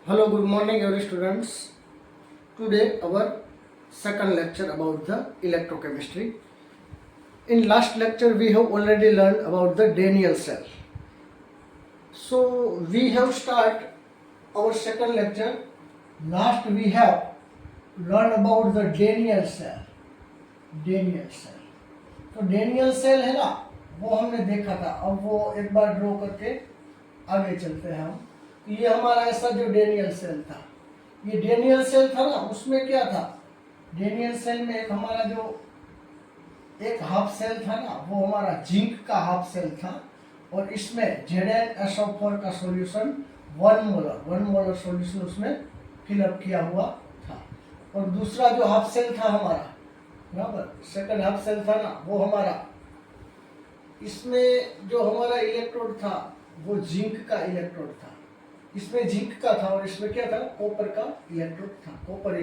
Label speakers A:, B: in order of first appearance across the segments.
A: Hello, good morning, every students. Today, our second lecture about the electrochemistry. In last lecture, we have already learned about the Daniell cell. So, we have start our second lecture. Last, we have learned about the Daniell cell. Daniell cell. तो Daniell cell है ना, वो हमने देखा था. अब वो एक बार ड्रॉ करके आगे चलते हैं हम. ये हमारा ऐसा जो Daniell cell था, ये Daniell cell था ना, उसमें क्या था? Daniell cell में एक हमारा जो एक हाफ सेल था ना, वो हमारा जिंक का हाफ सेल था, और इसमें ZnSO4 का सॉल्यूशन 1 मोलर सॉल्यूशन उसमें फिलअप किया हुआ था. और दूसरा जो हाफ सेल था हमारा, बराबर, सेकंड हाफ सेल था ना, वो हमारा, इसमें जो हमारा इलेक्ट्रोड था वो जिंक का इलेक्ट्रोड था. इसमें जिंक का था और इसमें क्या था? कॉपर का इलेक्ट्रोड था. Copper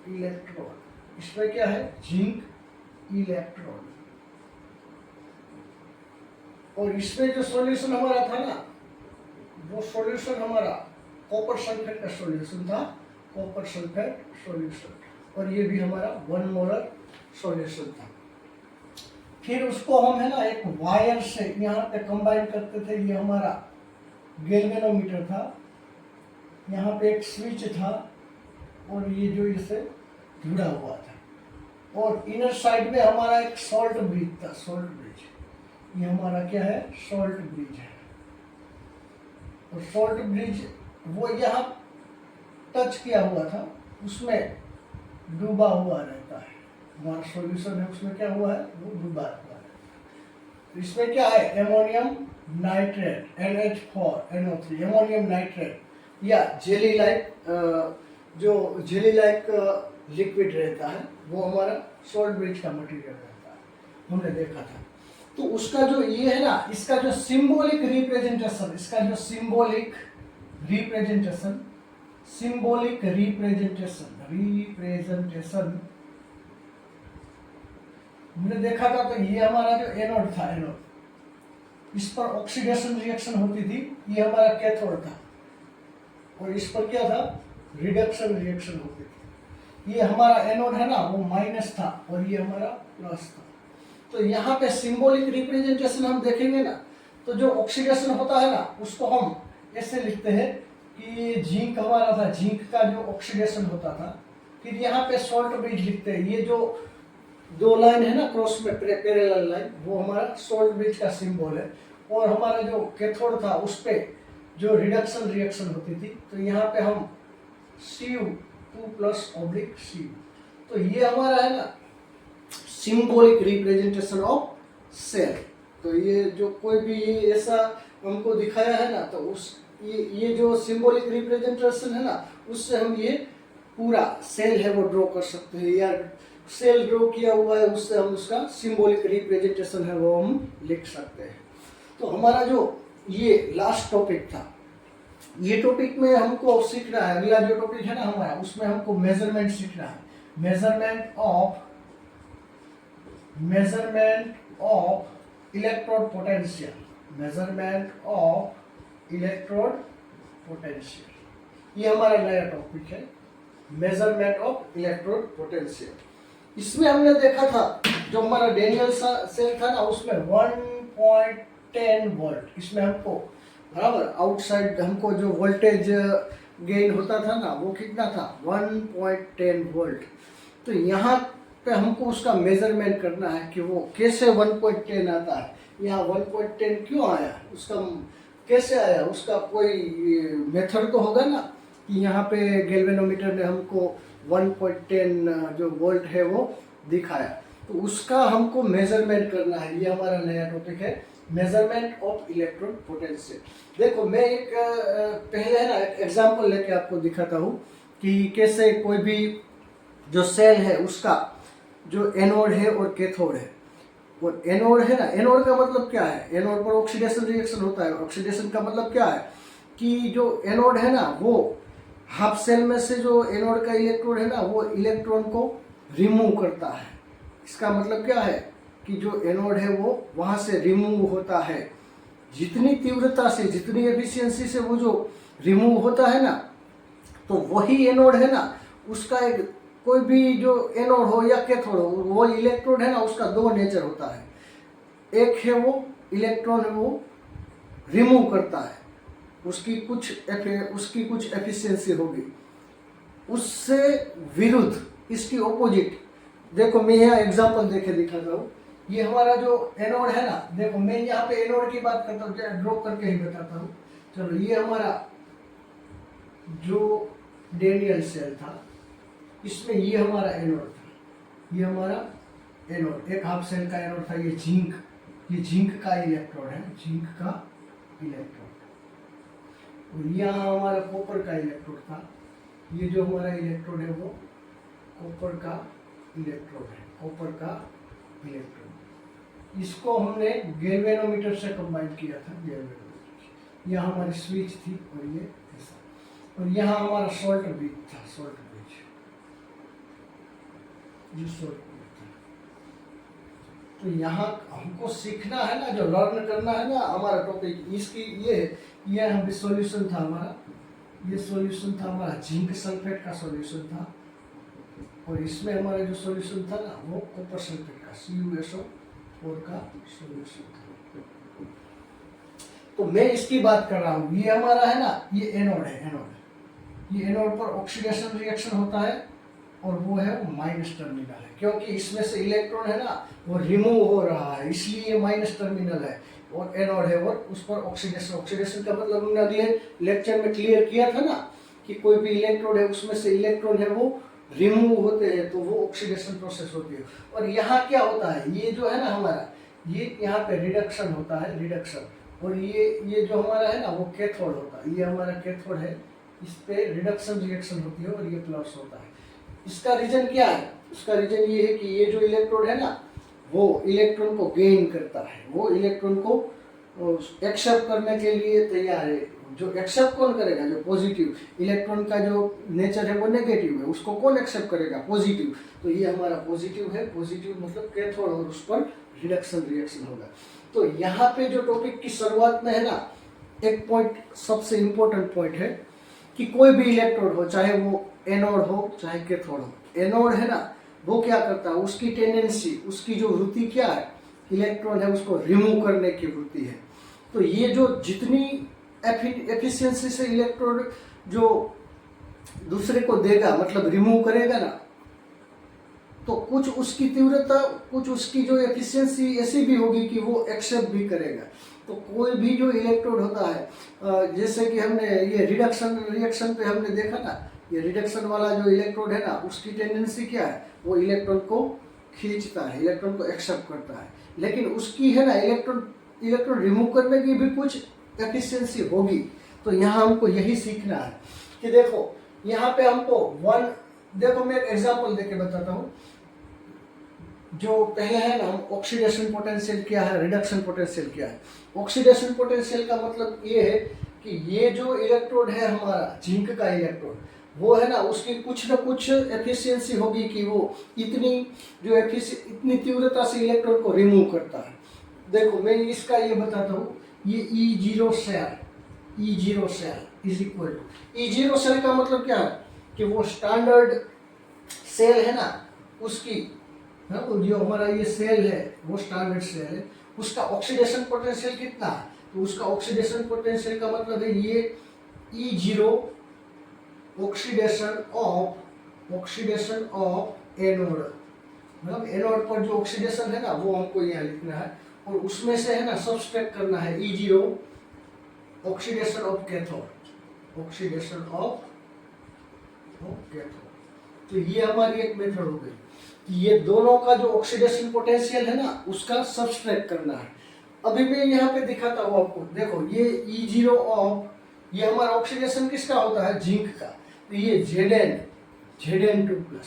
A: electrode. इसमें क्या है? Zinc electrode. और इसमें जो सॉल्यूशन हमारा था ना, वो सॉल्यूशन हमारा कॉपर सल्फेट का सॉल्यूशन था. Copper sulphate solution. और ये भी हमारा 1 मोलर सॉल्यूशन था. फिर उसको हम है ना एक वायर से यहाँ पे कंबाइन करते थे. ये हमारा गैल्वेनोमीटर था. यहाँ पे एक स्विच था और ये जो इसे जुड़ा हुआ था. और इनर साइड में हमारा एक सॉल्ट ब्रिज था. सॉल्ट ब्रिज, ये हमारा क्या है? सॉल्ट ब्रिज है. और सॉल्ट ब्रिज वो यहाँ टच किया हुआ था, उसमें डूबा हुआ रहता है. हमारा सॉल्यूशन है उसमें क्या हुआ है? वो डूबा हुआ है. इसमें क्या है? Ammonium nitrate, NH4NO3, ammonium nitrate, या जेली लाइक, जो जेली लाइक लिक्विड रहता है, वो हमारा सॉल्ट ब्रिज का मटेरियल रहता है. हमने देखा था. तो उसका जो ये है ना, इसका जो सिंबॉलिक रिप्रेजेंटेशन, इसका जो सिंबॉलिक रिप्रेजेंटेशन हमने देखा था. तो ये हमारा जो एनोड था, एनोड, इस पर ऑक्सीडेशन रिएक्शन होती थी. ये हमारा कैथोड था. और इस पर क्या था? रिडक्शन रिएक्शन होती थी. ये हमारा एनोड है ना, वो माइनस था, और ये हमारा प्लस था. तो यहाँ पे सिंबॉलिक रिप्रेजेंटेशन हम देखेंगे ना, तो जो ऑक्सीडेशन होता है ना, उसको हम ऐसे लिखते हैं कि जिंक हमारा था, जिंक का जो ऑक्सीडेशन होता था. फिर यहाँ पे सॉल्ट ब्रिज लिखते हैं. ये जो दो लाइन है ना क्रॉस में, पैरेलल लाइन, वो हमारा सॉल्ट ब्रिज का सिंबल है. और हमारा जो कैथोड था, उस पे जो रिडक्शन रिएक्शन होती थी, तो यहाँ पे हम Cu2+/Cu. तो ये हमारा है ना सिंबॉलिक रिप्रेजेंटेशन ऑफ सेल. तो ये जो कोई भी ये ऐसा हमको दिखाया है ना, तो उस ये जो सिंबॉलिक रिप्रेजेंटेशन है ना, उससे हम ये पूरा सेल है वो ड्रॉ कर सकते हैं. या सेल ड्रॉ किया हुआ है, उससे हम उसका सिंबॉलिक रिप्रेजेंटेशन है वो हम लिख सकते हैं. तो हमारा जो ये लास्ट टॉपिक था, ये टॉपिक में हमको सीखना है, अगला जो टॉपिक है ना हमारा, उसमें हमको मेजरमेंट सीखना है. Measurement of electrode potential. Measurement of electrode potential, ये हमारा नया टॉपिक है. Measurement of electrode potential. इसमें हमने देखा था जो हमारा डेनियल सेल था ना, उसमें 1.10 वोल्ट, इसमें हमको बराबर आउटसाइड हमको जो वोल्टेज गेन होता था ना, वो कितना था? 1.10 वोल्ट. तो यहाँ पे हमको उसका मेजरमेंट करना है कि वो कैसे 1.10 आता है. यहाँ 1.10 क्यों आया, उसका कैसे आया, उसका कोई मेथड तो होगा ना. कि यहाँ पे गैल्वेनोमीटर ने हमको 1.10 जो वोल्ट है वो दिखाया, तो उसका हमको मेजरमेंट करना है. ये हमारा नया टॉपिक है, मेजरमेंट ऑफ इलेक्ट्रोड पोटेंशियल. देखो, मैं एक पहले है ना एक एग्जांपल लेके आपको दिखाता हूँ कि कैसे कोई भी जो सेल है उसका जो एनोड है और कैथोड है. और एनोड है ना, एनोड का मतलब क्या है? एनोड पर ऑक्सीडेशन रिएक्शन होता है. ऑक्सीडेशन का मतलब क्या है? कि जो एनोड है ना, वो हाफ सेल में से जो एनोड का इलेक्ट्रॉन है ना, वो इलेक्ट्रॉन को रिमूव करता है. इसका मतलब क्या है? कि जो एनोड है वो वहां से रिमूव होता है. जितनी तीव्रता से, जितनी एफिशिएंसी से वो जो रिमूव होता है ना, तो वही एनोड है ना, उसका एक कोई भी जो एनोड हो या कैथोड हो, वो इलेक्ट्रोड है ना, उसका दो नेचर होता है। एक है वो इलेक्ट्रॉन है वो रिमूव करता है, उसकी कुछ एफिशिएंसी होगी, उससे विरुद्ध इसकी ऑपोजिट। देखो मैं यहाँ एग्जांपल देके दिखाता हूँ। ये हमारा जो एनोड है ना, देखो मैं यहाँ पे एनोड की बात करता हूँ, ड्रॉ करके ही बताता हूँ। चलो, ये हमारा जो डेनियल सेल था, इसमें ये हमारा एनोड था, ये हमारा एनोड, एक हाफ सेल का एनोड था। ये जिंक का इलेक्ट्रोड है, जिंक का इलेक्ट्रोड। और यहाँ हमारा कॉपर का इलेक्ट्रोड था। ये जो हमारा इलेक्ट्रोड है वो कॉपर का इलेक्ट्रोड है, कॉपर का इलेक्ट्रोड। इसको हमने गैल्वेनोमीटर से कंबाइन किया था, गैल्वेनोमीटर। यहाँ हमारी स्विच थी और ये ऐसा, और यहाँ हमारा सॉल्ट ब्रिज था, सॉल्ट ब्रिज, जो सॉल्ट ब्रिज था। तो यहाँ हमको सीखना है ना, जो लर्न करना है ना, हमारा टॉपिक इसकी ये हम सॉल्यूशन था हमारा, ये सॉल्यूशन था हमारा जिंक सल्फेट का सॉल्यूशन था। और इसमें हमारा जो सॉल्यूशन था ना, वो कॉपर सल्फेट का CuSO4 का सॉल्यूशन था। तो मैं इसकी बात कर रहा हूँ। ये हमारा है ना, ये एनोड है, एनोड। ये एनोड पर ऑक्सीडेशन रिएक्शन होता है और वो है माइनस टर्मिनल है, क्योंकि इसमें से इलेक्ट्रॉन है ना वो रिमूव हो रहा है, इसलिए ये माइनस टर्मिनल है। और एनोड है और उस पर ऑक्सीडेशन, ऑक्सीडेशन का मतलब हमने अगले लेक्चर में क्लियर किया था ना, कि कोई भी इलेक्ट्रोड है उसमें से इलेक्ट्रॉन है वो रिमूव होते हैं, तो वो ऑक्सीडेशन प्रोसेस होती है। और यहाँ क्या होता है, ये जो है ना हमारा, ये यहाँ पे रिडक्शन होता है, रिडक्शन। और ये जो हमारा है ना वो कैथोड होता है, ये हमारा कैथोड है, इस पे रिडक्शन रिएक्शन होती है और ये प्लस होता है। इसका रीजन क्या है? उसका रीजन ये है कि ये जो इलेक्ट्रोड है ना, वो इलेक्ट्रॉन को गेन करता है, वो इलेक्ट्रॉन को एक्सेप्ट करने के लिए तैयार है। जो एक्सेप्ट कौन करेगा? जो पॉजिटिव। इलेक्ट्रॉन का जो नेचर है वो नेगेटिव है, उसको कौन एक्सेप्ट करेगा? पॉजिटिव। तो ये हमारा पॉजिटिव है, पॉजिटिव मतलब कैथोड, और उस पर रिडक्शन रिएक्शन होगा। तो यहाँ पे जो टॉपिक की शुरुआत में है ना, एक पॉइंट सबसे इंपॉर्टेंट पॉइंट है कि कोई भी इलेक्ट्रोड हो, चाहे वो एनोड हो चाहे कैथोड हो, एनोड है ना वो क्या करता है, उसकी टेंडेंसी, उसकी जो वृत्ति क्या है, इलेक्ट्रॉन है उसको रिमूव करने की वृत्ति है। तो ये जो जितनी एफिशिएंसी से इलेक्ट्रॉन जो दूसरे को देगा, मतलब रिमूव करेगा ना, तो कुछ उसकी तीव्रता, कुछ उसकी जो एफिशिएंसी ऐसी भी होगी कि वो एक्सेप्ट भी करेगा। तो कोई भी जो इलेक्ट्रोड होता है, जैसे कि हमने ये रिडक्शन रिएक्शन पे हमने देखा ना, ये रिडक्शन वाला जो इलेक्ट्रोड है ना, उसकी टेंडेंसी क्या है, वो इलेक्ट्रॉन को खींचता है, इलेक्ट्रॉन को एक्सेप्ट करता है। लेकिन उसकी है ना इलेक्ट्रॉन रिमूव करने की भी कुछ एफिशिएंसी होगी। तो यहाँ हमको यही सीखना है कि देखो यहाँ पे हमको देखो मैं एक एग्जांपल देके बताता हूँ। जो पहले है ना, हम ऑक्सीडेशन पोटेंशियल क्या है, रिडक्शन पोटेंशियल क्या है। ऑक्सीडेशन पोटेंशियल का मतलब ये है कि ये जो इलेक्ट्रोड है हमारा, जिंक का इलेक्ट्रोड, वो है ना उसकी कुछ न कुछ एफिशिएंसी होगी कि वो इतनी तीव्रता से इलेक्ट्रॉन को रिमूव करता है। देखो मैं इसका ये बताता हूँ, ये E0 cell is equal to, E0 cell का मतलब क्या है कि वो स्टैंडर्ड सेल है ना, उसकी जो हमारा ये सेल है वो स्टैंडर्ड सेल है, उसका ऑक्सीडेशन पोटेंशियल कितना है, तो उसका ऑक्सीडेशन पोटेंशियल का मतलब है ये E0 ऑक्सीडेशन ऑफ एनोड, मतलब एनोड पर जो ऑक्सीडेशन है ना वो हमको यहाँ लिखना है, और उसमें से है ना सब्सट्रैक्ट करना है E0 oxidation of cathode, oxidation of cathode. तो ये हमारी एक मेथड हो गई कि ये दोनों का जो ऑक्सीडेशन पोटेंशियल है ना उसका सब्सट्रैक्ट करना है। अभी मैं यहाँ पे दिखाता हूँ आपको, देखो ये E0 ऑफ, ये हमारा ऑक्सीडेशन किसका होता है, जिंक का। तो ये Zn2+,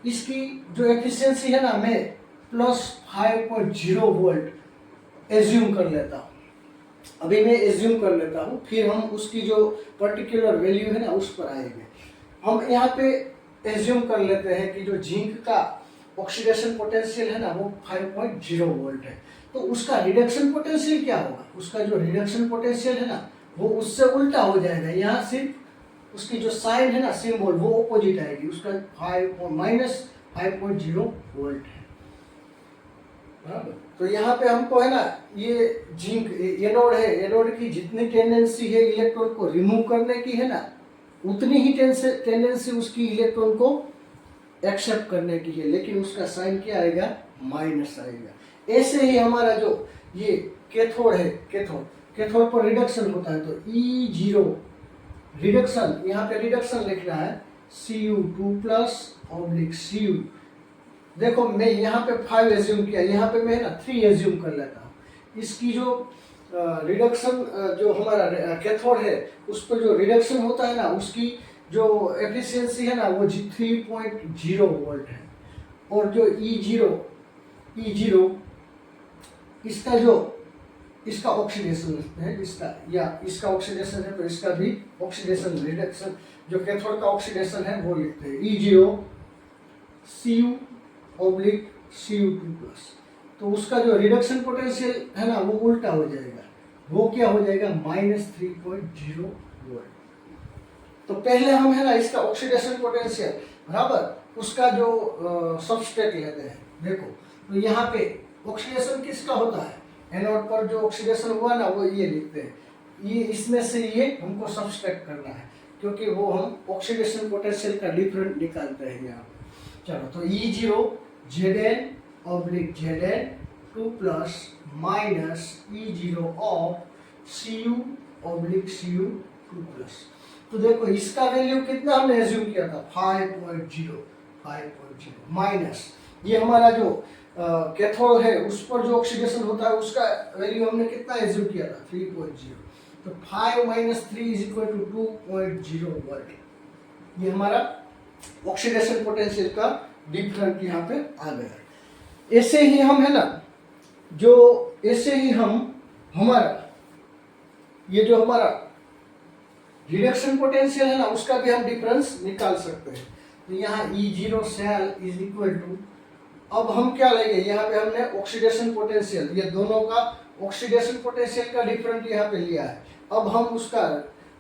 A: इसकी जो एफिशिएंसी है ना मैं +5.0 वोल्ट एज्यूम कर लेता हूँ। अभी मैं एज्यूम कर लेता हूँ, फिर हम उसकी जो पर्टिकुलर वैल्यू है ना उस पर आएंगे। हम यहाँ पे एज्यूम कर लेते हैं कि जो जिंक का ऑक्सीडेशन पोटेंशियल है ना वो 5.0 वोल्ट है। तो उसका रिडक्शन पोटेंशियल क्या होगा, उसका जो रिडक्शन पोटेंशियल है ना वो उससे उल्टा हो जाएगा। यहाँ सिर्फ उसकी जो साइन है ना सिंबल वो ऑपोजिट आएगी, उसका -5.0 वोल्ट है, बराबर। तो यहाँ पे हमको है ना ये जिंक एनोड है, एनोड की जितनी टेंडेंसी है इलेक्ट्रॉन को रिमूव करने की है ना उतनी ही टेंडेंसी उसकी इलेक्ट्रॉन को एक्सेप्ट करने की है, लेकिन उसका साइन क्या आएगा, माइनस आएगा। ऐसे ही हमारा जो ये कैथोड है, कैथोड पर रिडक्शन होता है तो E0 रिडक्शन, यहाँ पे रिडक्शन लिखना है Cu2+/Cu। देखो मैं यहाँ पे 5 एज्यूम किया, यहाँ पे मैं ना 3 एज्यूम कर लेता हूँ। इसकी जो रिडक्शन जो हमारा कैथोड है उस पर जो रिडक्शन होता है ना उसकी जो एफिशिएंसी है ना वो 3.0 वोल्ट है। और जो E0 इसका जो इसका ऑक्सीडेशन है, इसका ऑक्सीडेशन है तो इसका भी ऑक्सीडेशन रिडक्शन जो कैथोड का ऑक्सीडेशन है वो लिखते हैं E0 Cu/Cu2+। तो उसका जो रिडक्शन पोटेंशियल है ना वो उल्टा हो जाएगा, वो क्या हो जाएगा, -3.0 वोल्ट। तो पहले हम है ना इसका ऑक्सीडेशन पोटेंशियल बराबर उसका जो सबस्ट्रेट लेते हैं। देखो तो यहाँ पे ऑक्सीडेशन किसका होता है, एनोड पर जो ऑक्सीडेशन हुआ ना वो ये लिखते हैं, ये इसमें से ये हमको सबस्ट्रैक्ट करना है क्योंकि वो हम ऑक्सीडेशन पोटेंशियल का डिफरेंट निकालते हैं यहाँ पे। चलो तो E0 Zn/Zn2+ -E0 तो देखो इसका वैल्यू कितना हमने एज्यूम किया था, 5.0 माइनस ये हमारा जो कैथोड है उस पर जो ऑक्सीडेशन होता है उसका वैल्यू हमने कितना एज्यूम किया था, 3.0। तो 5 - 3 = 2.0 वोल्ट। ये हमारा ऑक्सीडेशन पोटेंशियल का डिफरेंट यहाँ पे आ गया। ऐसे ही हम है ना ऐसे ही हम हमारा ये जो हमारा रिडक्शन पोटेंशियल है ना उसका भी हम डिफरेंस निकाल सकते हैं। तो यहाँ E0 सेल = अब हम क्या लेंगे, यहाँ पे हमने ऑक्सीडेशन पोटेंशियल ये दोनों का ऑक्सीडेशन पोटेंशियल का डिफरेंस यहाँ पे लिया है, अब हम उसका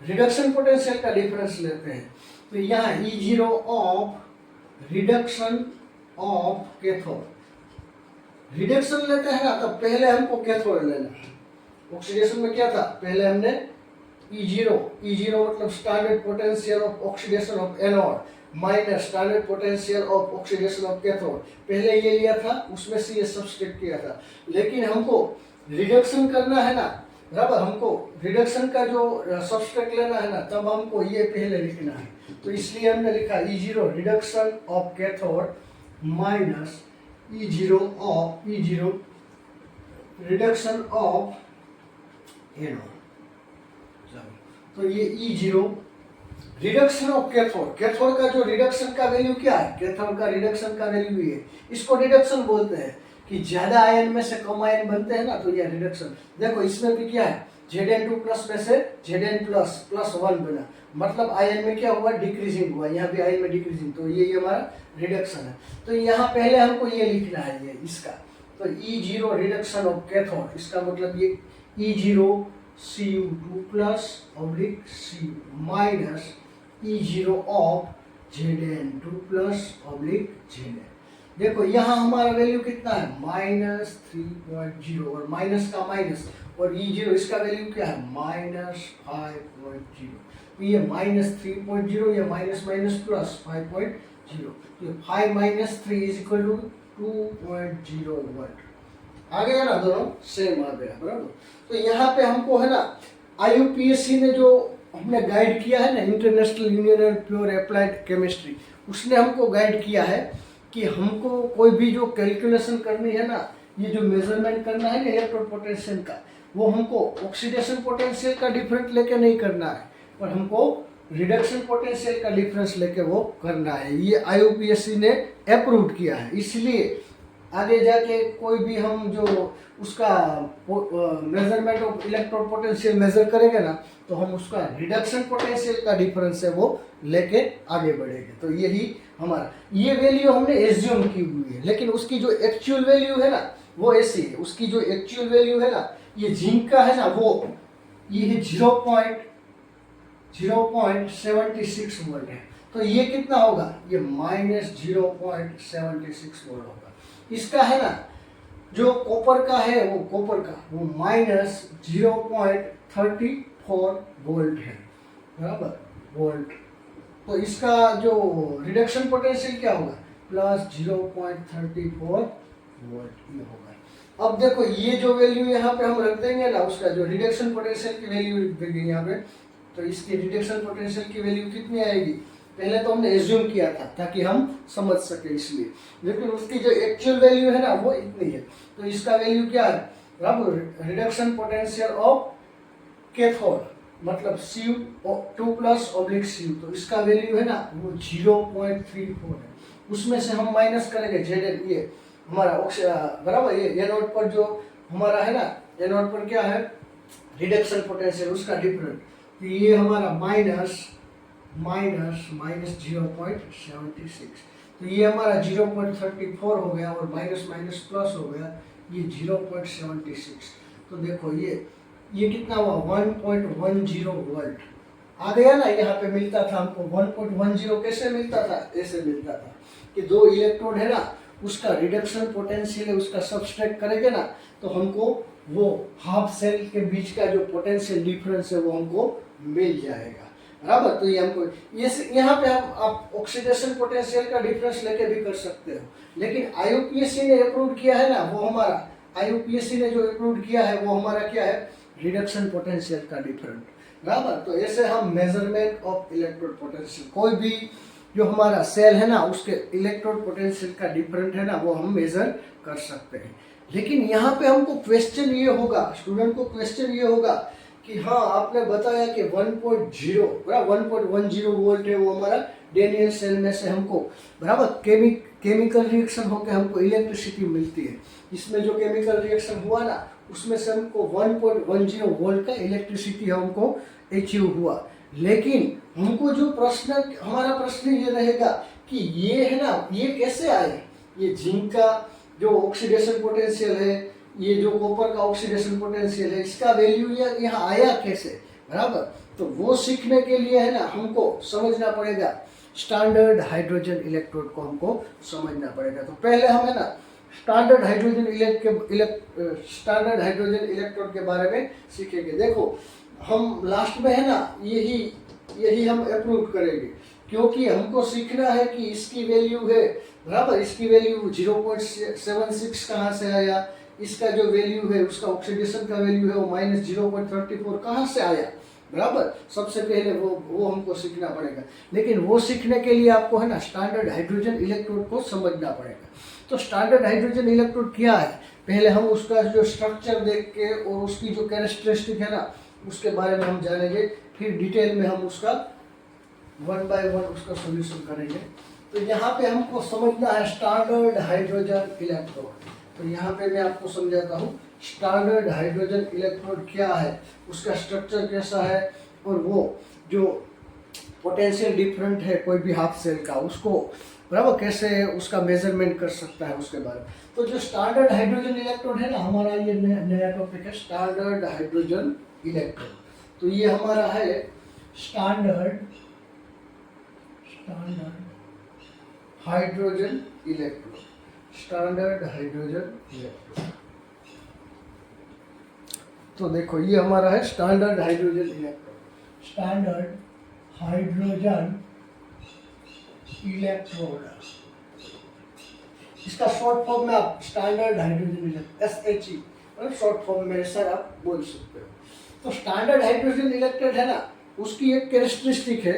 A: रिडक्शन पोटेंशियल का डिफरेंस लेते हैं। तो यहाँ E0 of reduction of cathode, reduction लेते हैं ना तो पहले हमको कैथोड लेना है। ऑक्सीडेशन में क्या था, पहले हमने E0 मतलब standard potential of oxidation of anode minus standard potential of oxidation of cathode, पहले ये लिया था, उसमें से ये सब्सट्रैक्ट किया था। लेकिन हमको रिडक्शन करना है ना बराबर, हमको रिडक्शन का जो सब्सट्रैक्ट लेना है ना तब हमको ये पहले लिखना है। तो इसलिए हमने लिखा E0 reduction of cathode minus E0 reduction of anode. तो ये E0 reduction of cathode, cathode का जो रिडक्शन का वैल्यू क्या है, कैथोड का रिडक्शन का वैल्यू ये, इसको रिडक्शन बोलते हैं कि ज्यादा आयन में से कम आयन बनते हैं ना तो ये रिडक्शन। देखो इसमें भी क्या है, Zn2+ में से Zn++1 बना, मतलब आयन में क्या हुआ, डिक्रीजिंग हुआ, यहाँ भी आयन में डिक्रीजिंग, तो ये हमारा रिडक्शन है। तो यहाँ पहले हमको ये लिखना है ये इसका, तो E0 रिडक्शन ऑफ कैथोड, इसका मतलब ये E0 Cu2+/Cu minus E0 of Zn2+/Zn। देखो यहाँ हमारा वैल्यू कितना है, -3.0 और माइनस का माइनस, और E0 इसका वैल्यू क्या है, -5.0। तो ये -3.0 या माइनस प्लस 5.0, तो 5 - 3 = 2.0 वोल्ट। आ गया ना, दोनों सेम आ गया बराबर। तो यहाँ पे हमको है ना IUPAC ने जो हमने गाइड किया है ना, international union of pure applied chemistry, उसने हमको गाइड किया है कि हमको कोई भी जो कैलकुलेशन करनी है ना, ये जो मेजरमेंट करना है ना इलेक्ट्रोड पोटेंशियल का, वो हमको ऑक्सीडेशन पोटेंशियल का डिफरेंस लेके नहीं करना है, पर हमको रिडक्शन पोटेंशियल का डिफरेंस लेके वो करना है। ये IUPAC ने अप्रूव किया है, इसलिए आगे जाके कोई भी हम जो उसका measurement of electrode potential measure करेंगे ना तो हम उसका रिडक्शन पोटेंशियल का डिफरेंस है वो लेके आगे बढ़ेंगे। तो यही हमारा ये वैल्यू हमने एज्यूम की हुई है, लेकिन उसकी जो एक्चुअल वैल्यू है ना वो ऐसी है, उसकी जो एक्चुअल वैल्यू है ना, ये जिंक का है ना, वो ये है 0.76 वोल्ट है। तो ये कितना होगा, ये -0.76 वोल्ट होगा। इसका है ना, जो कॉपर का है वो -0.34 वोल्ट है, बराबर, वोल्ट। तो इसका जो रिडक्शन पोटेंशियल क्या होगा, +0.34 वोल्ट ये होगा। अब देखो ये जो वैल्यू यहाँ पे हम रख देंगे ना, उसका जो रिडक्शन पोटेंशियल की वैल्यू रख देंगे यहाँ पे, तो इसकी रिडक्शन पोटेंशियल की वैल्यू कितनी आएगी, पहले तो हमने एज्यूम किया था ताकि हम समझ सके इसलिए, लेकिन उसकी जो एक्चुअल वैल्यू है ना वो इतनी है। तो इसका वैल्यू क्या है, बराबर, रिडक्शन पोटेंशियल ऑफ कैथोड मतलब Cu2+/Cu, तो इसका वैल्यू है ना वो 0.34 है। उसमें से हम माइनस करेंगे Zn, ये हमारा बराबर, ये एनोड पर जो हमारा है ना, एनोड पर क्या है, रिडक्शन पोटेंशियल, उसका डिफरेंट, तो ये हमारा -0.76, तो ये हमारा 0.34 हो गया, और माइनस माइनस प्लस हो गया, ये 0.76। तो देखो ये कितना हुआ, 1.10 वोल्ट आ गया ना। यहाँ पे मिलता था हमको 1.10, कैसे मिलता था, ऐसे मिलता था कि दो इलेक्ट्रोड है ना, उसका रिडक्शन पोटेंशियल है, उसका सब्सट्रैक्ट करेंगे ना, तो हमको वो हाफ सेल के बीच का जो पोटेंशियल डिफरेंस है वो हमको मिल जाएगा, बराबर। तो ये हमको यहाँ पे आप ऑक्सीडेशन पोटेंशियल का डिफरेंस लेके भी कर सकते हो, लेकिन IUPAC ने अप्रूव किया है ना, वो हमारा IUPAC ने जो अप्रूव किया है वो हमारा क्या है, रिडक्शन पोटेंशियल का डिफरेंट, बराबर। तो ऐसे हम मेजरमेंट ऑफ इलेक्ट्रोड पोटेंशियल, कोई भी जो हमारा सेल है ना उसके इलेक्ट्रोड पोटेंशियल का डिफरेंट है ना, वो हम मेजर कर सकते हैं। लेकिन यहाँ पे हमको क्वेश्चन ये होगा, स्टूडेंट को क्वेश्चन ये होगा कि हाँ आपने बताया कि 1.0 बराबर 1.10 वोल्ट है वो हमारा डेनियल सेल में से हमको, बराबर, केमिकल रिएक्शन होकर हमको इलेक्ट्रिसिटी मिलती है। इसमें जो केमिकल रिएक्शन हुआ ना, उसमें से हमको 1.10 वोल्ट का इलेक्ट्रिसिटी हमको अचीव हुआ। लेकिन हमको जो प्रश्न, हमारा प्रश्न ये रहेगा कि ये है ना, ये कैसे आए, ये जिंक का जो ऑक्सीडेशन पोटेंशियल है, ये जो कॉपर का ऑक्सीडेशन पोटेंशियल है, इसका वैल्यू यहाँ आया कैसे, बराबर। तो वो सीखने के लिए है ना हमको समझना पड़ेगा, स्टैंडर्ड हाइड्रोजन इलेक्ट्रोड को हमको समझना पड़ेगा। तो पहले हम है ना स्टैंडर्ड हाइड्रोजन इलेक्ट्रोड के बारे में सीखेंगे। देखो हम लास्ट में है ना यही हम अप्रूव करेंगे, क्योंकि हमको सीखना है कि इसकी वैल्यू है, बराबर, इसकी वैल्यू 0.76 कहाँ से आया, इसका जो वैल्यू है उसका ऑक्सीडेशन का वैल्यू है वो -0.34 कहाँ से आया, बराबर। सबसे पहले वो हमको सीखना पड़ेगा, लेकिन वो सीखने के लिए आपको है ना स्टैंडर्ड हाइड्रोजन इलेक्ट्रोड को समझना पड़ेगा। तो स्टैंडर्ड हाइड्रोजन इलेक्ट्रोड क्या है, पहले हम उसका जो स्ट्रक्चर देख के और उसकी जो कैरेक्टरिस्टिक है ना उसके बारे में हम जानेंगे, फिर डिटेल में हम उसका 1 बाय 1 उसका सॉल्यूशन करेंगे। तो यहाँ पे हमको समझना है स्टैंडर्ड हाइड्रोजन इलेक्ट्रोड। तो यहाँ पे मैं आपको समझाता हूँ स्टैंडर्ड हाइड्रोजन इलेक्ट्रोड क्या है, उसका स्ट्रक्चर कैसा है, और वो जो पोटेंशियल डिफरेंट है कोई भी हाफ सेल का, उसको बराबर कैसे उसका मेजरमेंट कर सकता है उसके बारे में। तो जो स्टैंडर्ड हाइड्रोजन इलेक्ट्रोड है ना, हमारा ये नया टॉपिक है स्टैंडर्ड हाइड्रोजन इलेक्ट्रोड। तो ये हमारा है standard hydrogen electrode, standard hydrogen electrode. तो देखो ये हमारा है standard hydrogen electrode, standard hydrogen electrode, इसका शॉर्ट फॉर्म में आप स्टैंडर्ड हाइड्रोजन इलेक्ट्रोड SHE मतलब शॉर्ट फॉर्म में सर आप बोल सकते हो। तो स्टैंडर्ड हाइड्रोजन इलेक्ट्रोड है ना, उसकी एक कैरेक्टरिस्टिक है,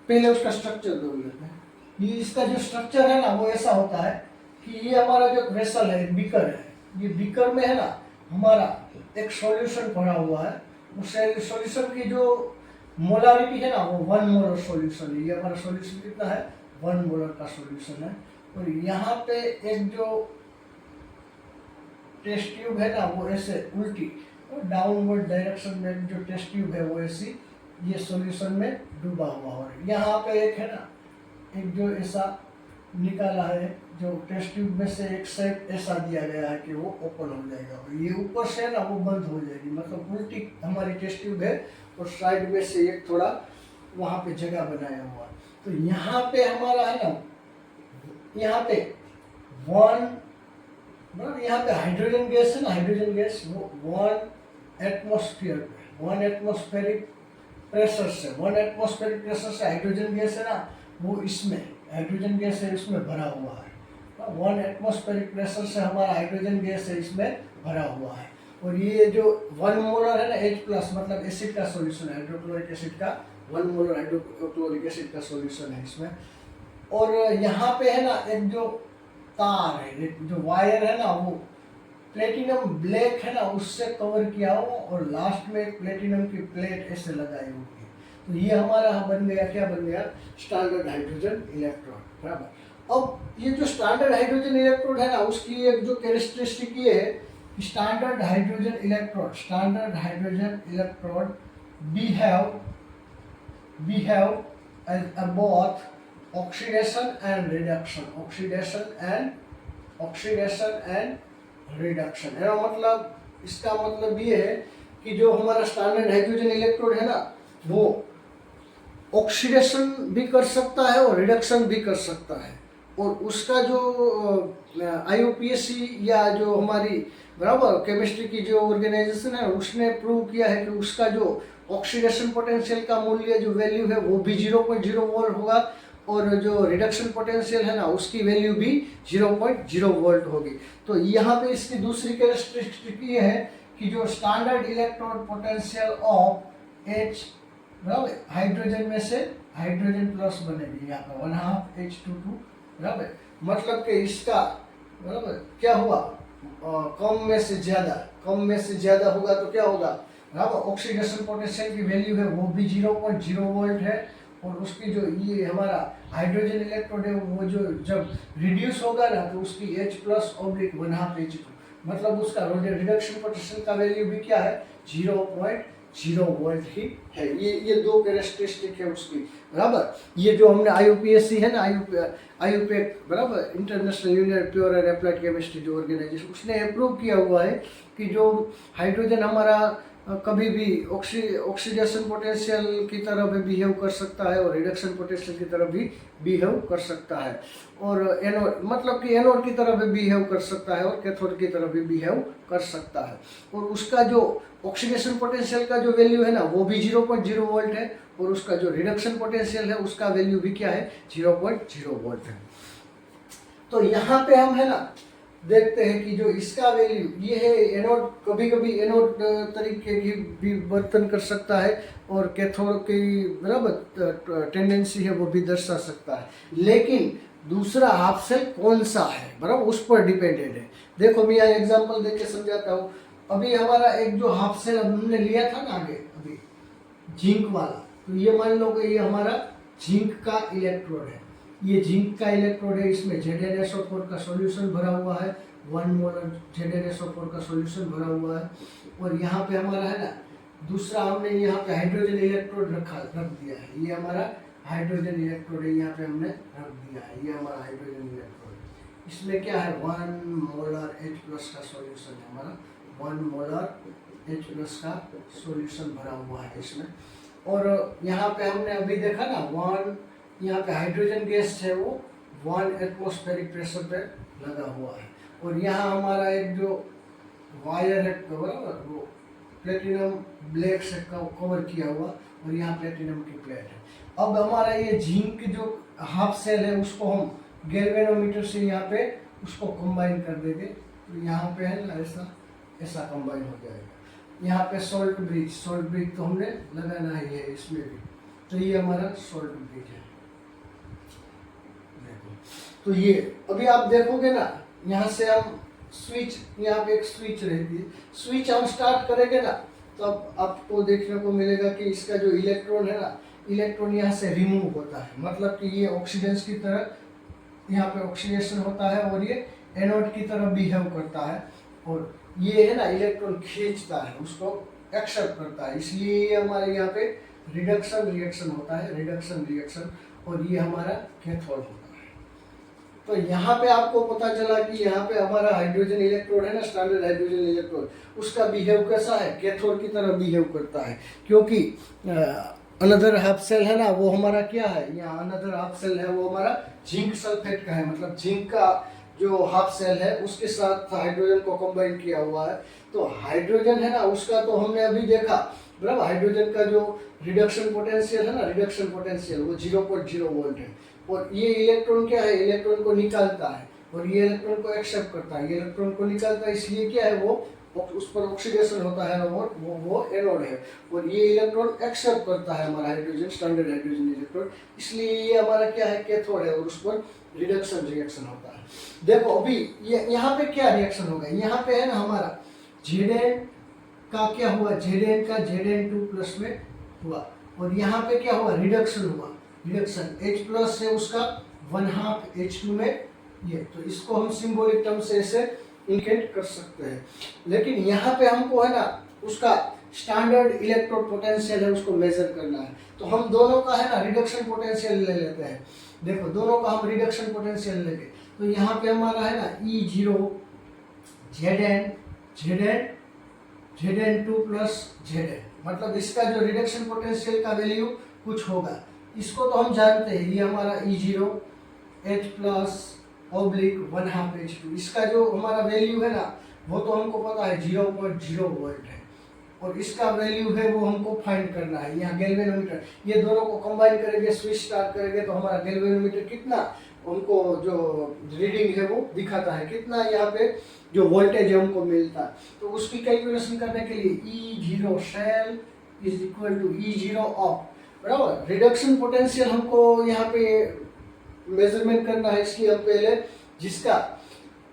A: पहले उसका स्ट्रक्चर देख लेते हैं। ये इसका जो स्ट्रक्चर है ना वो ऐसा होता है कि ये हमारा जो वेसल है, बीकर है, ये बीकर में है ना हमारा एक सॉल्यूशन भरा हुआ है, उस सॉल्यूशन की जो मोलारिटी है ना वो 1 मोलर सॉल्यूशन है। ये हमारा सॉल्यूशन कितना है, 1 मोलर का सॉल्यूशन है। और यहाँ पे एक जो टेस्ट ट्यूब है ना वो ऐसे उल्टी और डाउनवर्ड डायरेक्शन में जो टेस्ट ट्यूब है वो ऐसी ये सॉल्यूशन में डूबा हुआ है। यहाँ पे एक है ना एक जो ऐसा निकाला है, जो टेस्ट ट्यूब में से एक साइड ऐसा दिया गया है कि वो ओपन हो जाएगा, और ये ऊपर से ना वो बंद हो जाएगी, मतलब उल्टी हमारी टेस्ट ट्यूब है और साइड में से एक थोड़ा वहाँ पे जगह बनाया हुआ। तो यहाँ पे हमारा है ना, यहाँ पे यहाँ पे हाइड्रोजन गैस है ना, हाइड्रोजन गैस वो 1 एटमॉस्फेयर पे 1 एटमॉस्फेरिक प्रेशर से हाइड्रोजन गैस है ना, वो इसमें हाइड्रोजन गैस है इसमें भरा हुआ है। 1 एटमॉस्फेरिक प्रेशर से हमारा हाइड्रोजन गैस है इसमें भरा हुआ है, और ये जो 1 मोलर है ना H+ मतलब एसिड का सॉल्यूशन है, हाइड्रोक्लोरिक एसिड का 1 मोलर हाइड्रोक्लोरिक एसिड का सॉल्यूशन है इसमें। और यहाँ पे है ना एक जो तार है, एक जो वायर है ना, वो प्लेटिनम ब्लैक है ना उससे कवर किया हुआ, और लास्ट में एक प्लेटिनम की प्लेट ऐसे लगाई होगी। तो ये हमारा बन गया, क्या बन गया, स्टैंडर्ड हाइड्रोजन इलेक्ट्रोड, बराबर। अब ये जो स्टैंडर्ड हाइड्रोजन इलेक्ट्रोड है ना, उसकी एक जो कैरेक्टरिस्टिक ये है, standard hydrogen electrode behave both oxidation and reduction, है मतलब इसका मतलब ये है कि जो हमारा स्टैंडर्ड हाइड्रोजन इलेक्ट्रोड है ना, वो ऑक्सीडेशन भी कर सकता है और रिडक्शन भी कर सकता है। और उसका जो IUPAC या जो हमारी बराबर केमिस्ट्री की जो ऑर्गेनाइजेशन है उसने प्रूव किया है कि उसका जो ऑक्सीडेशन पोटेंशियल का मूल्य जो वैल्यू है वो भी 0.0 वोल्ट होगा, और जो रिडक्शन पोटेंशियल है ना उसकी वैल्यू भी 0.0 वोल्ट होगी। तो यहाँ पे इसकी दूसरी कैरेक्टरिस्टिक ये है कि जो standard electrode potential of H बराबर हाइड्रोजन में से हाइड्रोजन प्लस बनेगी, यहाँ पर 1/2 H22 बराबर, मतलब कि इसका बराबर क्या हुआ, कम में से ज्यादा होगा तो क्या होगा बराबर, ऑक्सीडेशन पोटेंशियल की वैल्यू है वो भी 0.0 वोल्ट है, और उसकी जो ये हमारा हाइड्रोजन इलेक्ट्रोड है वो जो जब रिड्यूस होगा ना तो उसकी H+/1/2 H2 मतलब उसका रिडक्शन पोटेंशियल का वैल्यू भी क्या है 0.0 वोल्ट ही है। ये दो कैरेक्टरिस्टिक है उसकी, बराबर। ये जो हमने IUPAC है ना, IUPAC बराबर, international union pure and applied chemistry जो ऑर्गेनाइजेशन, उसने अप्रूव किया हुआ है कि जो हाइड्रोजन हमारा कभी भी ऑक्सीडेशन पोटेंशियल की तरह भी बिहेव कर सकता है और रिडक्शन पोटेंशियल की तरह भी बिहेव कर सकता है, और एनोड मतलब कि एनोड की तरह भी बिहेव कर सकता है और कैथोड की तरह भी बिहेव कर सकता है। और उसका जो ऑक्सीडेशन पोटेंशियल का जो वैल्यू है ना वो भी 0.0 वोल्ट है, और उसका जो रिडक्शन पोटेंशियल है उसका वैल्यू भी क्या है 0.0 वोल्ट है। तो यहाँ पे हम है ना देखते हैं कि जो इसका वैल्यू ये है, एनोड कभी कभी एनोड तरीके की भी वर्तन कर सकता है और कैथोड की बराबर टेंडेंसी है वो भी दर्शा सकता है, लेकिन दूसरा हाफ सेल कौन सा है बराबर उस पर डिपेंडेंट है। देखो मैं यहाँ एग्जांपल देके समझाता हूँ। अभी हमारा एक जो हाफ सेल हमने लिया था ना आगे अभी जिंक वाला, तो ये मान लो कि ये हमारा जिंक का इलेक्ट्रोड है, ये जिंक का इलेक्ट्रोड है, इसमें ZnSO4 का सॉल्यूशन भरा हुआ है, 1 मोलर ZnSO4 का सॉल्यूशन भरा हुआ है, और यहाँ पे हमारा है ना दूसरा हमने यहाँ पे हाइड्रोजन इलेक्ट्रोड रख दिया है, ये हमारा हाइड्रोजन इलेक्ट्रोड है, यहाँ पे हमने रख दिया है, ये हमारा हाइड्रोजन इलेक्ट्रोड। इसमें क्या है 1 मोलर H+ का सॉल्यूशन है हमारा, 1 मोलर H+ का सॉल्यूशन भरा हुआ है इसमें। और यहाँ पे हमने अभी देखा ना 1 यहाँ पे हाइड्रोजन गैस है वो 1 एटमॉस्फेरिक प्रेशर पे लगा हुआ है, और यहाँ हमारा एक जो वायर है बराबर वो प्लेटिनम ब्लैक से कवर किया हुआ, और यहाँ प्लेटिनम की प्लेट है। अब हमारा ये जिंक जो हाफ सेल है उसको हम गैल्वेनोमीटर से यहाँ पे उसको कंबाइन कर देंगे, तो यहाँ पे है ना ऐसा कंबाइन हो जाएगा। यहाँ पे सोल्ट ब्रिज तो हमने लगाना ही है इसमें भी, तो ये हमारा सोल्ट ब्रिज है। तो ये अभी आप देखोगे ना यहाँ से हम स्विच, यहाँ पे एक स्विच रहती है, स्विच हम स्टार्ट करेंगे ना तो अब आपको देखने को मिलेगा कि इसका जो इलेक्ट्रॉन है ना, इलेक्ट्रॉन यहाँ से रिमूव होता है, मतलब कि ये ऑक्सीडेंस की तरह यहाँ पे ऑक्सीडेशन होता है और ये एनोड की तरह बिहेव करता है, और ये है ना इलेक्ट्रॉन खींचता है उसको एक्सेप्ट करता है, इसलिए ये हमारे यहाँ पे रिडक्शन रिएक्शन होता है, रिडक्शन रिएक्शन, और ये हमारा कैथोड होता है। तो यहाँ पे आपको पता चला कि यहाँ पे हमारा हाइड्रोजन इलेक्ट्रोड है ना, स्टैंडर्ड हाइड्रोजन इलेक्ट्रोड, उसका बिहेव कैसा है, कैथोड की तरह बिहेव करता है, क्योंकि अनदर हाफ सेल है ना, वो हमारा क्या है, यहाँ अनदर हाफ सेल है वो हमारा जिंक सल्फेट का है, मतलब जिंक का जो हाफ सेल है उसके साथ हाइड्रोजन को कंबाइन किया हुआ है। तो हाइड्रोजन है ना, उसका तो हमने अभी देखा, बराबर, हाइड्रोजन का जो रिडक्शन पोटेंशियल है ना, रिडक्शन पोटेंशियल वो 0.0 वोल्ट है, और ये इलेक्ट्रॉन क्या है, इलेक्ट्रॉन को निकालता है और ये इलेक्ट्रॉन को एक्सेप्ट करता है, ये इलेक्ट्रॉन को निकालता है, इसलिए क्या है वो उस पर ऑक्सीडेशन होता है और वो एनोड है, और ये इलेक्ट्रॉन एक्सेप्ट करता है हमारा हाइड्रोजन, स्टैंडर्ड हाइड्रोजन इलेक्ट्रॉन, इसलिए ये हमारा क्या है, कैथोड है, और उस पर रिडक्शन रिएक्शन होता है। देखो अभी ये यहाँ पे क्या रिएक्शन होगा, यहाँ पे है ना हमारा Zn का क्या हुआ, Zn का Zn2 प्लस में हुआ, और यहाँ पे क्या हुआ, रिडक्शन हुआ, रिडक्शन H प्लस से उसका 1/2 H2 में ये, तो इसको हम सिंबॉलिक टर्म से ऐसे इंडिकेट कर सकते हैं। लेकिन यहाँ पे हमको है ना उसका स्टैंडर्ड इलेक्ट्रोड पोटेंशियल है, उसको मेजर करना है, तो हम दोनों का है ना रिडक्शन पोटेंशियल ले लेते हैं। देखो दोनों का हम रिडक्शन पोटेंशियल लेंगे, तो यहाँ पे हमारा है ना E0 Zn2 प्लस Zn, मतलब इसका जो रिडक्शन पोटेंशियल का वैल्यू कुछ होगा, इसको तो हम जानते हैं, ये हमारा E0 H plus oblique 1/2 H2, इसका जो हमारा वैल्यू है ना वो तो हमको पता है 0.0 वोल्ट है, और इसका वैल्यू है वो हमको फाइंड करना है। यहाँ गैल्वेनोमीटर, ये दोनों को कंबाइन करेंगे, स्विच स्टार्ट करेंगे, तो हमारा गैल्वेनोमीटर कितना हमको जो रीडिंग है वो दिखाता है, कितना यहाँ पे जो वोल्टेज है हमको मिलता है। तो उसकी कैलकुलेशन करने के लिए E0 cell is equal to E0 of, बराबर, रिडक्शन पोटेंशियल हमको यहाँ पे मेजरमेंट करना है, इसलिए हम पहले जिसका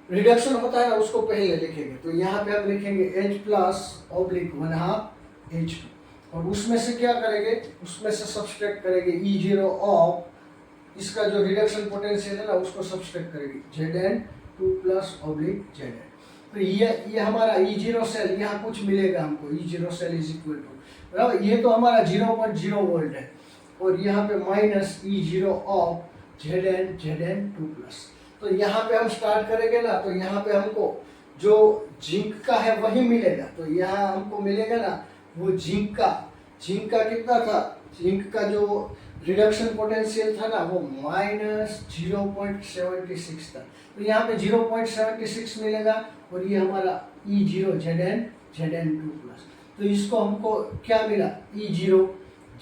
A: रिडक्शन होता है ना उसको पहले लिखेंगे, तो यहाँ पे हम लिखेंगे H प्लस ऑब्लिक 1/2 H2, और उसमें से क्या करेंगे, उसमें से सब्सट्रैक्ट करेंगे E0 ऑफ, इसका जो रिडक्शन पोटेंशियल है ना उसको सब्सट्रैक्ट करेंगे Zn2 प्लस ऑब्लिक Zn, तो ये हमारा E0 सेल, यहाँ कुछ मिलेगा हमको, E0 cell is equal to, बराबर, ये तो हमारा 0.0 वोल्ट है, और यहाँ पे minus E0 of Zn2 plus, तो यहाँ पे हम स्टार्ट करेंगे ना, तो यहाँ पे हमको जो जिंक का है वही मिलेगा, तो यहाँ हमको मिलेगा ना वो जिंक का कितना था, जिंक का जो रिडक्शन पोटेंशियल था ना वो माइनस 0.76 था, तो यहाँ पे 0.76 मिलेगा, और ये हमारा E0 Zn2 प्लस, तो इसको हमको क्या मिला, E0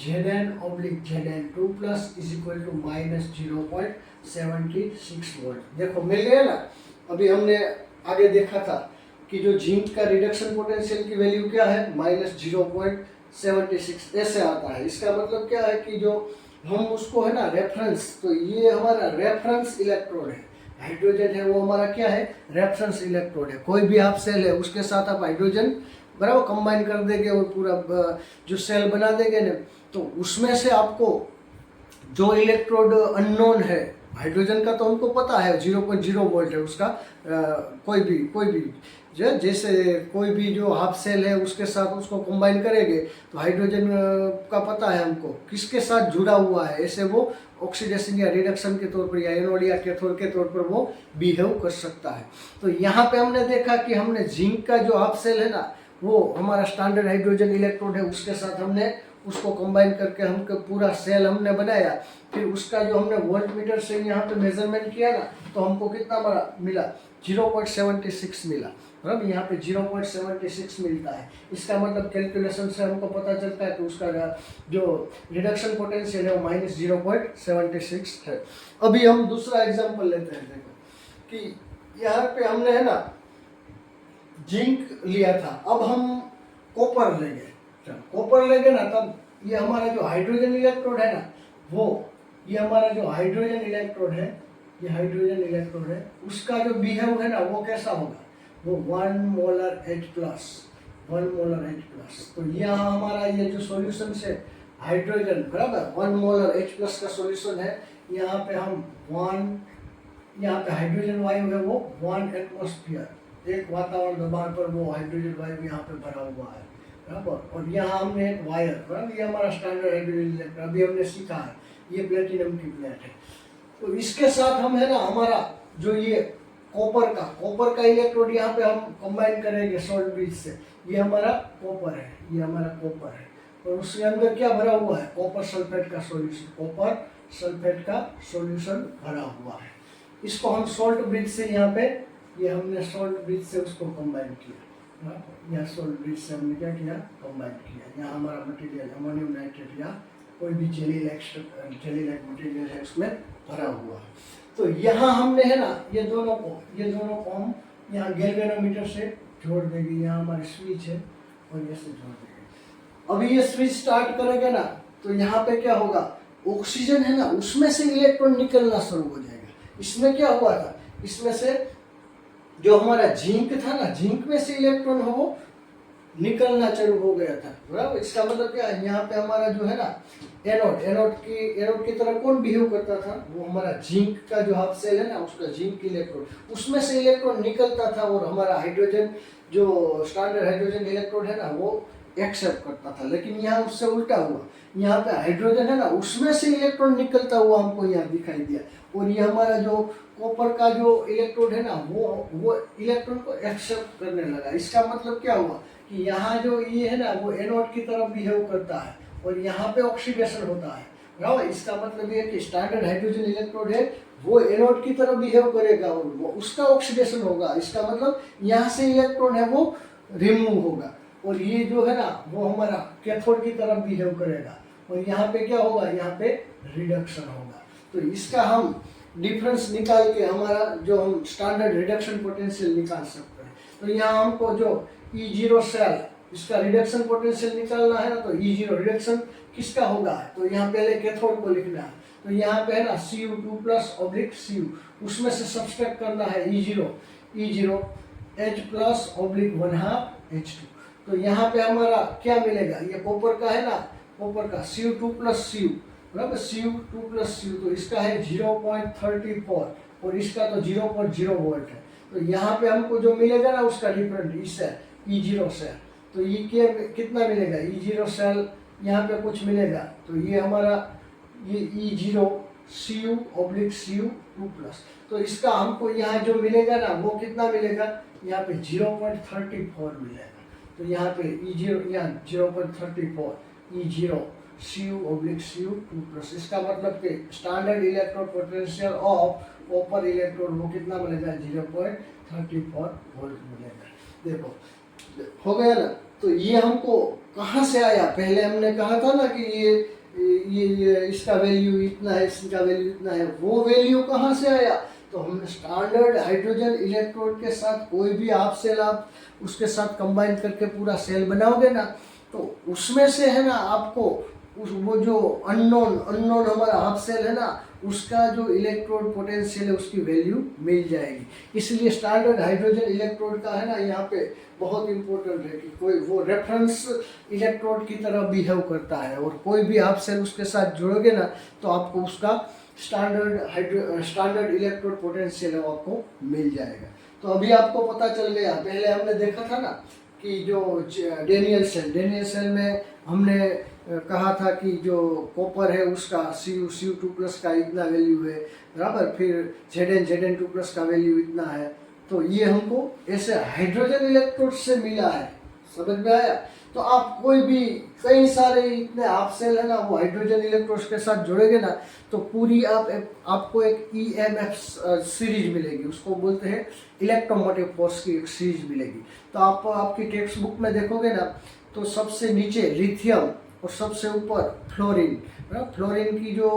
A: Zn oblique Zn2 plus is equal to minus 0.76 volt. देखो मिल गया ना, अभी हमने आगे देखा था कि जो जिंक का रिडक्शन पोटेंशियल की वैल्यू क्या है, माइनस 0.76 ऐसे आता है, इसका मतलब क्या है कि जो हम उसको है ना रेफरेंस, तो ये हमारा रेफरेंस इलेक्ट्रोड है, हाइड्रोजन है वो हमारा क्या है, रेफरेंस इलेक्ट्रोड है, कोई भी आप सेल है उसके साथ आप हाइड्रोजन बराबर कंबाइन कर देंगे और पूरा जो सेल बना देंगे ना, तो उसमें से आपको जो इलेक्ट्रोड अननोन है, हाइड्रोजन का तो हमको पता है 0.0 वोल्ट है उसका, कोई भी जैसे कोई भी जो हाफ सेल है उसके साथ उसको कंबाइन करेंगे, तो हाइड्रोजन का पता है हमको किसके साथ जुड़ा हुआ है, ऐसे वो ऑक्सीडेशन या रिडक्शन के तौर पर या एनोड या कैथोड के तौर पर वो बिहेव कर सकता है। तो यहाँ पे हमने देखा कि हमने जिंक का जो हाफ सेल है ना वो हमारा स्टैंडर्ड हाइड्रोजन इलेक्ट्रोड है, उसके साथ हमने उसको कंबाइन करके हमको पूरा सेल हमने बनाया, फिर उसका जो हमने वोल्ट मीटर से यहाँ पे मेजरमेंट किया ना, तो हमको कितना मिला 0.76 मिला, बराबर, यहाँ पे 0.76 मिलता है, इसका मतलब कैलकुलेशन से हमको पता चलता है कि उसका जो रिडक्शन पोटेंशियल है वो माइनस 0.76 है। अभी हम दूसरा एग्जाम्पल लेते हैं, देखो कि यहाँ पे हमने है ना जिंक लिया था, अब हम कॉपर लेंगे, कॉपर लेंगे ना, तब ये हमारा जो हाइड्रोजन इलेक्ट्रोड है ना वो, ये हमारा जो हाइड्रोजन इलेक्ट्रोड है, ये हाइड्रोजन इलेक्ट्रोड है, उसका जो बिहेव है ना वो कैसा होगा, वो 1 molar H plus, 1 molar H plus, तो यहाँ हमारा ये जो सॉल्यूशन है हाइड्रोजन, बराबर, 1 मोलर H प्लस का सॉल्यूशन है, यहाँ पे हम 1, यहाँ पे हाइड्रोजन वायु है वो 1 एटमॉस्फेयर, एक वातावरण दबाव पर वो हाइड्रोजन वायु यहाँ पे भरा हुआ है, बराबर, और यहाँ हमने एक वायर, बराबर, ये हमारा स्टैंडर्ड हाइड्रोजन इलेक्ट्रोड, अभी हमने सीखा है, ये प्लेटिनम की प्लेट है। तो इसके साथ हम है ना हमारा जो ये कॉपर का इलेक्ट्रोड यहाँ पे हम कंबाइन करेंगे सॉल्ट ब्रिज से। ये हमारा कॉपर है, ये हमारा कॉपर है, और उसके अंदर क्या भरा हुआ है, कॉपर सल्फेट का सॉल्यूशन भरा हुआ है। इसको हम सॉल्ट ब्रिज से यहाँ पे, ये हमने सॉल्ट ब्रिज से उसको कंबाइन किया, यहाँ सॉल्ट ब्रिज से हमने क्या किया, कंबाइन किया। यहाँ हमारा मटेरियल अमोनियम नाइट्रेट या कोई भी जेली लाइक मटेरियल है उसमें भरा हुआ है। तो यहाँ हमने है ना ये दोनों को हम यहाँ गैल्वेनोमीटर से जोड़ देंगे। यहाँ हमारी स्विच है और ये से जोड़ देंगे। अभी ये स्विच स्टार्ट करेंगे ना तो यहाँ पे क्या होगा, ऑक्सीजन है ना उसमें से इलेक्ट्रॉन निकलना शुरू हो जाएगा। इसमें क्या हुआ था, इसमें से जो हमारा जिंक था ना, जिंक में से इलेक्ट्रॉन वो निकलना चालू हो गया था, बराबर। इसका मतलब क्या है, यहाँ पे हमारा जो है ना एनोड की तरह कौन बिहेव करता था, वो हमारा जिंक का जो हाफ सेल है ना, उसका जिंक इलेक्ट्रोड, उसमें से इलेक्ट्रॉन निकलता था और हमारा हाइड्रोजन जो स्टैंडर्ड हाइड्रोजन इलेक्ट्रोड है ना वो एक्सेप्ट करता था। लेकिन यहाँ उससे उल्टा हुआ, यहाँ पे हाइड्रोजन है ना उसमें से इलेक्ट्रॉन निकलता हुआ हमको यहाँ दिखाई दिया, और ये हमारा जो कॉपर का जो इलेक्ट्रोड है ना वो इलेक्ट्रॉन को एक्सेप्ट करने लगा। इसका मतलब क्या हुआ कि यहाँ जो ये है ना वो एनोड की तरफ बिहेव करता है और यहाँ पे ऑक्सीडेशन होता है, बराबर। इसका मतलब ये कि स्टैंडर्ड हाइड्रोजन इलेक्ट्रोड है वो एनोड की तरफ बिहेव करेगा और वो उसका ऑक्सीडेशन होगा। इसका मतलब यहाँ से इलेक्ट्रॉन है वो रिमूव होगा, और ये जो है ना वो हमारा कैथोड की तरफ बिहेव करेगा, और यहाँ पे क्या होगा, यहाँ पे रिडक्शन होगा। तो इसका हम डिफरेंस निकाल के हमारा जो हम स्टैंडर्ड रिडक्शन पोटेंशियल निकाल सकते हैं। तो यहाँ हमको जो E0 सेल इसका रिडक्शन पोटेंशियल निकालना है ना, तो E0 रिडक्शन किसका होगा, तो यहाँ पहले कैथोड को लिखना है। तो यहाँ पे है ना Cu2 प्लस ऑब्लिक Cu, उसमें से सब्सट्रैक्ट करना है E0 H plus oblique 1/2 H2। तो यहाँ पे हमारा क्या मिलेगा, ये कॉपर का है ना, कॉपर का Cu2 प्लस Cu, बराबर, Cu2 प्लस Cu, तो इसका है 0.34 और इसका तो 0.0 वोल्ट है। तो यहाँ पे हमको जो मिलेगा ना उसका डिफरेंट इससे E0 सेल, तो ये कितना मिलेगा, E0 सेल यहाँ पे कुछ मिलेगा, तो ये हमारा ये E0 Cu oblique Cu2 plus, तो इसका हमको यहाँ जो मिलेगा ना वो कितना मिलेगा, यहाँ पे 0.34 मिलेगा। तो यहाँ पे E0 यहाँ 0.34 E0 Cu oblique Cu2 plus, इसका मतलब कि standard electrode potential of copper electrode वो कितना मिलेगा, 0.34 वोल्ट मिलेगा। देखो हो गया ना। तो ये हमको कहाँ से आया, पहले हमने कहा था ना कि ये इसका वैल्यू इतना है, इसका वैल्यू इतना है, वो वैल्यू कहाँ से आया, तो हमने स्टैंडर्ड हाइड्रोजन इलेक्ट्रोड के साथ कोई भी आप सेल आप उसके साथ कंबाइन करके पूरा सेल बनाओगे ना, तो उसमें से है ना आपको वो जो अननोन हमारा हाफ सेल है ना उसका जो इलेक्ट्रोड पोटेंशियल है उसकी वैल्यू मिल जाएगी। इसलिए स्टैंडर्ड हाइड्रोजन इलेक्ट्रोड का है ना यहाँ पे बहुत इंपॉर्टेंट है कि कोई वो रेफरेंस इलेक्ट्रोड की तरह बिहेव करता है, और कोई भी हाफ सेल उसके साथ जोड़ोगे ना तो आपको उसका स्टैंडर्ड इलेक्ट्रोड पोटेंशियल है वो आपको मिल जाएगा। तो अभी आपको पता चल गया, पहले हमने देखा था ना कि जो डेनियल सेल में हमने कहा था कि जो कॉपर है उसका Cu2 प्लस का इतना वैल्यू है, बराबर, फिर Zn2 प्लस का वैल्यू इतना है। तो ये हमको ऐसे हाइड्रोजन इलेक्ट्रोड से मिला है, समझ में आया। तो आप कोई भी कई सारे इतने हाफ सेल है ना वो हाइड्रोजन इलेक्ट्रोड के साथ जोड़ेंगे ना तो पूरी आपको एक EMF सीरीज मिलेगी, उसको बोलते हैं इलेक्ट्रोमोटिव फोर्स की एक सीरीज मिलेगी। तो आप आपकी टेक्स्ट बुक में देखोगे ना तो सबसे नीचे लिथियम और सबसे ऊपर फ्लोरीन, फ्लोरीन की जो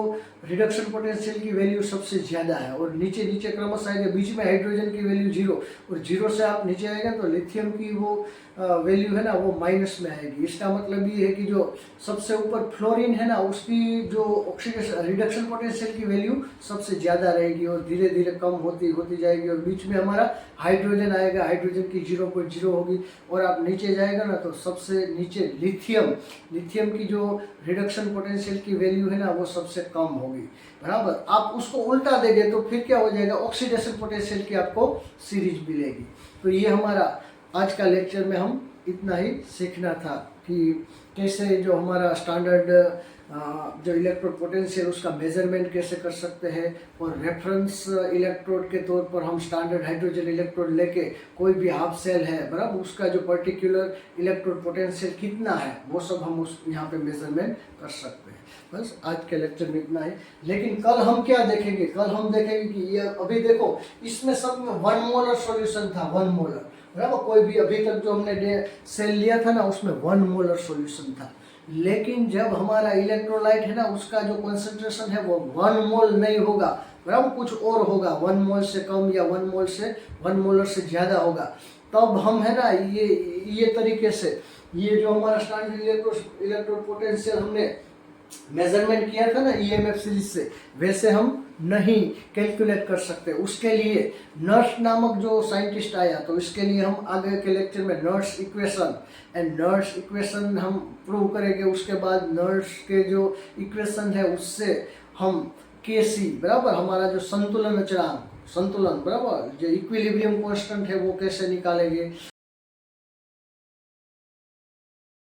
A: रिडक्शन पोटेंशियल की वैल्यू सबसे ज़्यादा है, और नीचे क्रमश आएगा, बीच में हाइड्रोजन की वैल्यू 0, और 0 से आप नीचे आएगा तो लिथियम की वो वैल्यू है ना वो माइनस में आएगी। इसका मतलब ये है कि जो सबसे ऊपर फ्लोरीन है ना उसकी जो ऑक्सीडेशन रिडक्शन पोटेंशियल की वैल्यू सबसे ज़्यादा रहेगी और धीरे धीरे कम होती जाएगी, और बीच में हमारा हाइड्रोजन आएगा, हाइड्रोजन की 0.0 होगी, और आप नीचे जाएगा ना तो सबसे नीचे लिथियम की जो रिडक्शन पोटेंशियल की वैल्यू है ना वो सबसे कम होगी, बराबर। आप उसको उल्टा देंगे तो फिर क्या हो जाएगा, ऑक्सीडेशन पोटेंशियल की आपको सीरीज मिलेगी। तो ये हमारा आज का लेक्चर में हम इतना ही सीखना था कि कैसे जो हमारा स्टैंडर्ड जो इलेक्ट्रोड पोटेंशियल उसका मेजरमेंट कैसे कर सकते हैं, और रेफरेंस इलेक्ट्रोड के तौर पर हम स्टैंडर्ड हाइड्रोजन इलेक्ट्रोड लेके कोई भी हाफ सेल है बराबर, उसका जो पर्टिकुलर इलेक्ट्रोड पोटेंशियल कितना है वो सब हम उस यहाँ पे मेजरमेंट कर सकते हैं। बस आज के लेक्चर में इतना ही। लेकिन कल हम क्या देखेंगे, कल हम देखेंगे कि ये अभी देखो इसमें सब में 1 मोलर सॉल्यूशन था, 1 मोलर बराबर। कोई भी अभी तक जो हमने सेल लिया था ना उसमें 1 मोलर सॉल्यूशन था, लेकिन जब हमारा इलेक्ट्रोलाइट है ना उसका जो कंसंट्रेशन है वो 1 मोल नहीं होगा बराबर, कुछ और होगा, 1 मोल से कम या 1 मोलर से ज़्यादा होगा, तब हम है ना ये तरीके से ये जो हमारा स्टैंडर्ड इलेक्ट्रोड पोटेंशियल हमने मेजरमेंट किया था ना ईएमएफ सीरीज से, वैसे हम नहीं कैलकुलेट कर सकते। उसके लिए नर्स नामक जो साइंटिस्ट आया, तो इसके लिए हम आगे के लेक्चर में नर्स इक्वेशन हम प्रूव करेंगे। उसके बाद नर्स के जो इक्वेशन है उससे हम केसी बराबर हमारा जो संतुलन बराबर जो इक्विलिब्रियम कांस्टेंट है वो कैसे निकालेंगे।